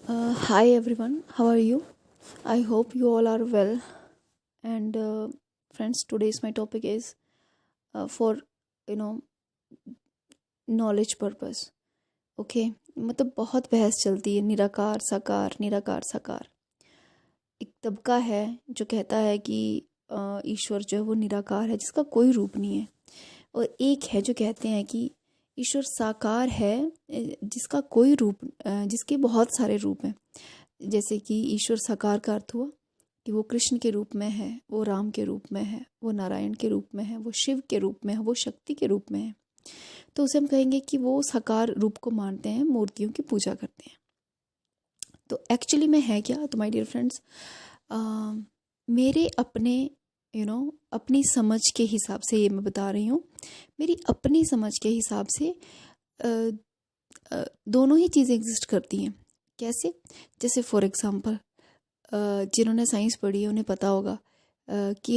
Hi everyone, how are you? I hope you all are well. And friends, today's my topic is for you know knowledge purpose. Okay मतलब बहुत बहस चलती है निराकार साकार। एक तबका है जो कहता है कि ईश्वर जो है वो निराकार है जिसका कोई रूप नहीं है, और एक है जो कहते हैं कि ईश्वर साकार है जिसका कोई रूप जिसके बहुत सारे रूप हैं। जैसे कि ईश्वर साकार का अर्थ हुआ कि वो कृष्ण के रूप में है, वो राम के रूप में है, वो नारायण के रूप में है, वो शिव के रूप में है, वो शक्ति के रूप में है। तो उसे हम कहेंगे कि वो साकार रूप को मानते हैं, मूर्तियों की पूजा करते हैं। तो एक्चुअली में है क्या, तो माय डियर फ्रेंड्स, मेरे अपने अपनी समझ के हिसाब से ये मैं बता रही हूँ। मेरी अपनी समझ के हिसाब से दोनों ही चीज़ें एग्जिस्ट करती हैं। कैसे? जैसे फॉर एग्जांपल, जिन्होंने साइंस पढ़ी है उन्हें पता होगा कि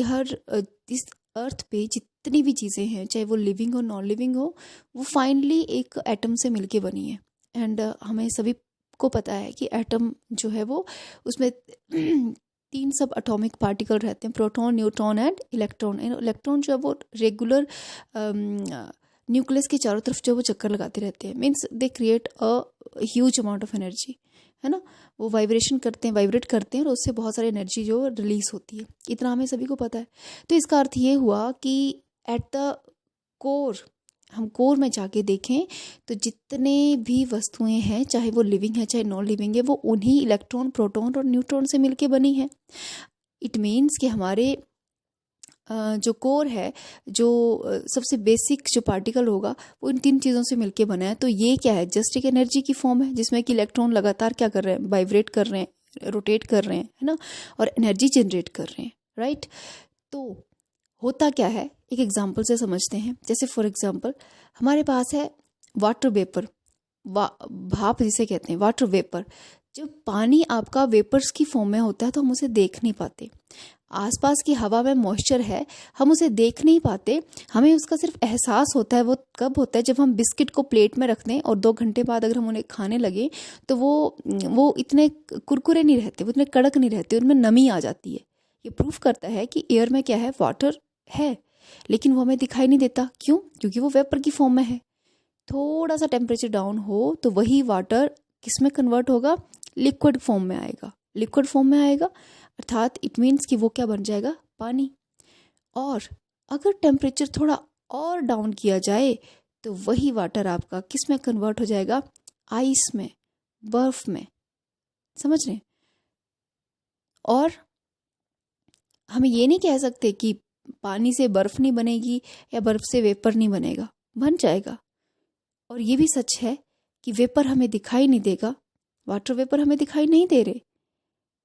इस अर्थ पे जितनी भी चीज़ें हैं, चाहे वो लिविंग हो नॉन लिविंग हो, वो फाइनली एक एटम से मिलके बनी है। एंड हमें सभी को पता है कि एटम जो है वो उसमें 3 सब अटोमिक पार्टिकल रहते हैं, proton, neutron and electron. Electron जो है वो रेगुलर न्यूक्लियस के चारों तरफ जो वो चक्कर लगाते रहते हैं, means they create a huge amount of energy, है ना। वो वाइब्रेट करते हैं और उससे बहुत सारी एनर्जी जो रिलीज होती है। इतना हमें सभी को पता है। तो इसका अर्थ ये हुआ कि एट द कोर, हम कोर में जाके देखें तो जितने भी वस्तुएं हैं, चाहे वो लिविंग है चाहे नॉन लिविंग है, वो उन्हीं इलेक्ट्रॉन, प्रोटॉन और न्यूट्रॉन से मिलके बनी है। इट मीन्स कि हमारे जो कोर है, जो सबसे बेसिक जो पार्टिकल होगा, वो इन 3 चीज़ों से मिलके बना है। तो ये क्या है? जस्ट एक एनर्जी की फॉर्म है जिसमें कि इलेक्ट्रॉन लगातार क्या कर रहे हैं? वाइब्रेट कर रहे हैं, रोटेट कर रहे हैं, है ना, और एनर्जी जनरेट कर रहे हैं, राइट। तो होता क्या है, एक एग्जाम्पल से समझते हैं। जैसे फॉर एग्जाम्पल, हमारे पास है वाटर वेपर, भाप जिसे कहते हैं, वाटर वेपर। जब पानी आपका वेपर्स की फॉर्म में होता है तो हम उसे देख नहीं पाते। आसपास की हवा में मॉइस्चर है, हम उसे देख नहीं पाते, हमें उसका सिर्फ एहसास होता है। वो कब होता है? जब हम बिस्किट को प्लेट में रख दें और 2 घंटे बाद अगर हम उन्हें खाने लगे तो वो इतने कुरकुरे नहीं रहते, वो इतने कड़क नहीं रहते, उनमें नमी आ जाती है। ये प्रूफ करता है कि एयर में क्या है? वाटर है, लेकिन वो हमें दिखाई नहीं देता। क्यों? क्योंकि वो वेपर की फॉर्म में है। थोड़ा सा टेम्परेचर डाउन हो तो वही वाटर किस में कन्वर्ट होगा? लिक्विड फॉर्म में आएगा। लिक्विड फॉर्म में आएगा अर्थात इट मीन्स कि वो क्या बन जाएगा? पानी। और अगर टेम्परेचर थोड़ा और डाउन किया जाए तो वही वाटर आपका किस में कन्वर्ट हो जाएगा? आइस में, बर्फ में। समझ रहे हैं? और हम ये नहीं कह सकते कि पानी से बर्फ नहीं बनेगी या बर्फ से वेपर नहीं बनेगा, बन जाएगा। और ये भी सच है कि वेपर हमें दिखाई नहीं देगा, वाटर वेपर हमें दिखाई नहीं दे रहे,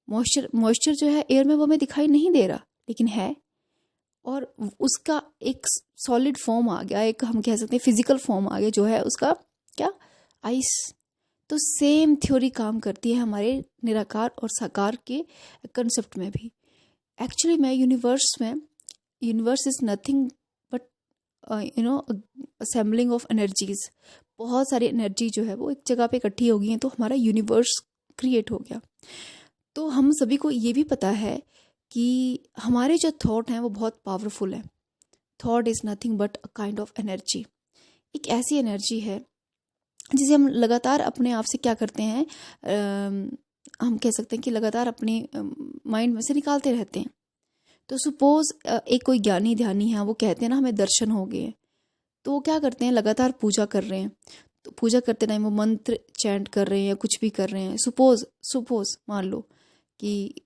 मॉइस्चर जो है एयर में वो हमें दिखाई नहीं दे रहा, लेकिन है। और उसका एक सॉलिड फॉर्म आ गया, एक हम कह सकते हैं फिजिकल फॉर्म आ गया, जो है उसका क्या? आइस। तो सेम थ्योरी काम करती है हमारे निराकार और साकार के कंसेप्ट में भी। एक्चुअली में universe is nothing but assembling of energies. बहुत सारी एनर्जी जो है वो एक जगह पे इकट्ठी हो गई है, तो हमारा यूनिवर्स क्रिएट हो गया। तो हम सभी को ये भी पता है कि हमारे जो थॉट हैं वो बहुत पावरफुल हैं। Thought is nothing but a kind of energy. एक ऐसी एनर्जी है जिसे हम लगातार अपने आप से क्या करते हैं, हम कह सकते हैं कि लगातार अपने माइंड में से निकालते रहते हैं। तो सपोज एक कोई ज्ञानी ध्यानी है, वो कहते हैं ना हमें दर्शन हो गए, तो वो क्या करते हैं? लगातार पूजा कर रहे हैं। तो पूजा करते टाइम वो मंत्र चैंट कर रहे हैं या कुछ भी कर रहे हैं। सपोज मान लो कि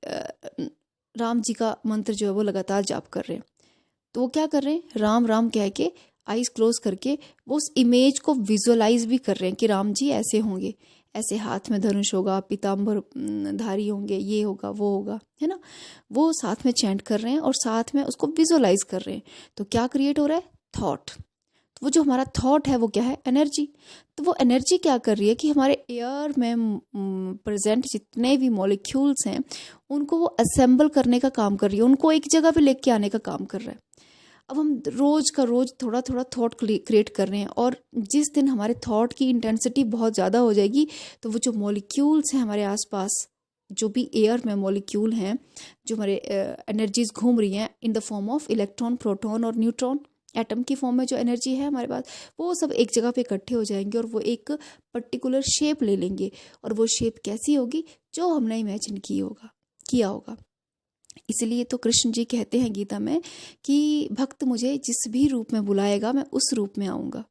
राम जी का मंत्र जो है वो लगातार जाप कर रहे हैं। तो वो क्या कर रहे हैं? राम राम कह के आईज क्लोज करके वो उस इमेज को विजुअलाइज भी कर रहे हैं कि राम जी ऐसे होंगे, ऐसे हाथ में धनुष होगा, पीताम्बर धारी होंगे, ये होगा वो होगा, है ना। वो साथ में चैंट कर रहे हैं और साथ में उसको विजुअलाइज कर रहे हैं। तो क्या क्रिएट हो रहा है? थॉट। तो वो जो हमारा थॉट है वो क्या है? एनर्जी। तो वो एनर्जी क्या कर रही है कि हमारे एयर में प्रेजेंट जितने भी मॉलिक्यूल्स हैं उनको वो असेंबल करने का काम कर रही है, उनको एक जगह पे लेके आने का काम कर रहा है। अब हम रोज़ का रोज़ थोड़ा थोड़ा थॉट क्रिएट कर रहे हैं, और जिस दिन हमारे थॉट की इंटेंसिटी बहुत ज़्यादा हो जाएगी तो वो जो मॉलिक्यूल्स हैं हमारे आसपास, जो भी एयर में मॉलिक्यूल हैं, जो हमारे एनर्जीज घूम रही हैं in the form of electron, proton और न्यूट्रॉन, एटम की फॉर्म में जो एनर्जी है हमारे पास, वो सब एक जगह पे इकट्ठे हो जाएंगे और वो एक पर्टिकुलर शेप ले लेंगे। और वो शेप कैसी होगी? जो हमने इमेजिन किया होगा। इसलिए तो कृष्ण जी कहते हैं गीता में कि भक्त मुझे जिस भी रूप में बुलाएगा मैं उस रूप में आऊँगा।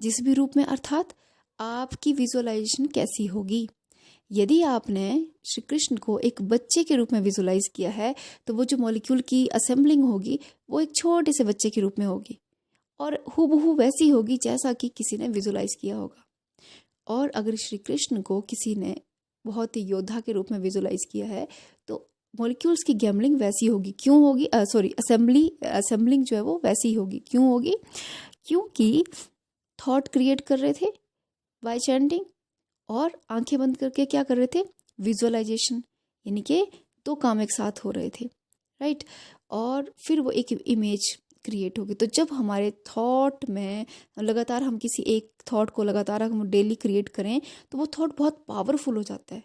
जिस भी रूप में अर्थात आपकी विजुअलाइजेशन कैसी होगी। यदि आपने श्री कृष्ण को एक बच्चे के रूप में विजुलाइज किया है तो वो जो मॉलिक्यूल की असेंबलिंग होगी वो एक छोटे से बच्चे के रूप में होगी और हूबहू वैसी होगी जैसा कि किसी ने विजुलाइज किया होगा। और अगर श्री कृष्ण को किसी ने बहुत ही योद्धा के रूप में विजुलाइज किया है तो मॉलिक्यूल्स की गैमलिंग वैसी होगी। क्यों होगी? असेंबलिंग जो है वो वैसी होगी। क्यों होगी? क्योंकि थॉट क्रिएट कर रहे थे बाय चैंटिंग, और आंखें बंद करके क्या कर रहे थे? विजुअलाइजेशन। यानी कि दो काम एक साथ हो रहे थे, राइट। और फिर वो एक इमेज क्रिएट होगी। तो जब हमारे थॉट में लगातार हम किसी एक थॉट को लगातार हम डेली क्रिएट करें तो वो थॉट बहुत पावरफुल हो जाता है,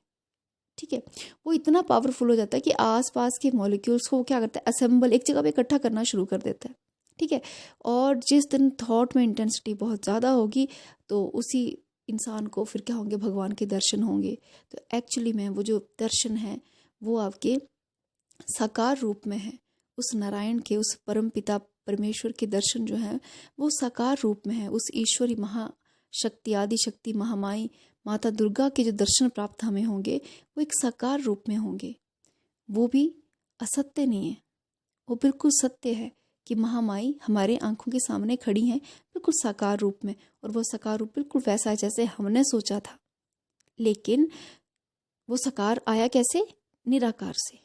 ठीक है। वो इतना पावरफुल हो जाता है कि आसपास के मॉलिक्यूल्स को क्या करता है? असेंबल, एक जगह पे इकट्ठा करना शुरू कर देता है, ठीक है। और जिस दिन थॉट में इंटेंसिटी बहुत ज़्यादा होगी तो उसी इंसान को फिर क्या होंगे? भगवान के दर्शन होंगे। तो एक्चुअली में वो जो दर्शन है वो आपके साकार रूप में है। उस नारायण के, उस परम पिता परमेश्वर के दर्शन जो है वो साकार रूप में है। उस ईश्वरी महाशक्ति, आदि शक्ति, महामाई माता दुर्गा के जो दर्शन प्राप्त हमें होंगे वो एक साकार रूप में होंगे। वो भी असत्य नहीं है, वो बिल्कुल सत्य है कि महामाई हमारे आंखों के सामने खड़ी हैं बिल्कुल साकार रूप में। और वो साकार रूप बिल्कुल वैसा है जैसे हमने सोचा था। लेकिन वो साकार आया कैसे? निराकार से।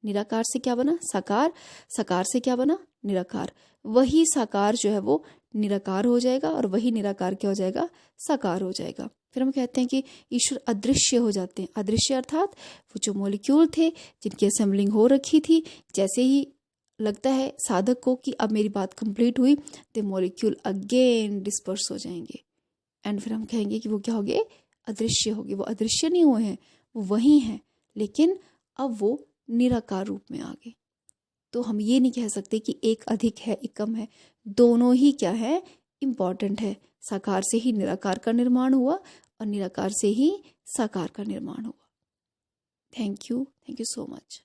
निराकार से क्या बना? साकार। साकार से क्या बना? निराकार। वही साकार जो है वो निराकार हो जाएगा और वही निराकार क्या हो जाएगा? साकार हो जाएगा। फिर हम कहते हैं कि ईश्वर अदृश्य हो जाते हैं। अदृश्य अर्थात वो जो मॉलिक्यूल थे जिनकी असेंबलिंग हो रखी थी, जैसे ही लगता है साधक को कि अब मेरी बात कंप्लीट हुई, तो मॉलिक्यूल अगेन डिस्पर्स हो जाएंगे एंड फिर हम कहेंगे कि वो क्या हो गए? अदृश्य हो गए। वो अदृश्य नहीं हुए हैं, वो वही हैं, लेकिन अब वो निराकार रूप में आ गए। तो हम ये नहीं कह सकते कि एक अधिक है एक कम है, दोनों ही क्या है? इम्पॉर्टेंट है। साकार से ही निराकार का निर्माण हुआ और निराकार से ही साकार का निर्माण हुआ। Thank you so much.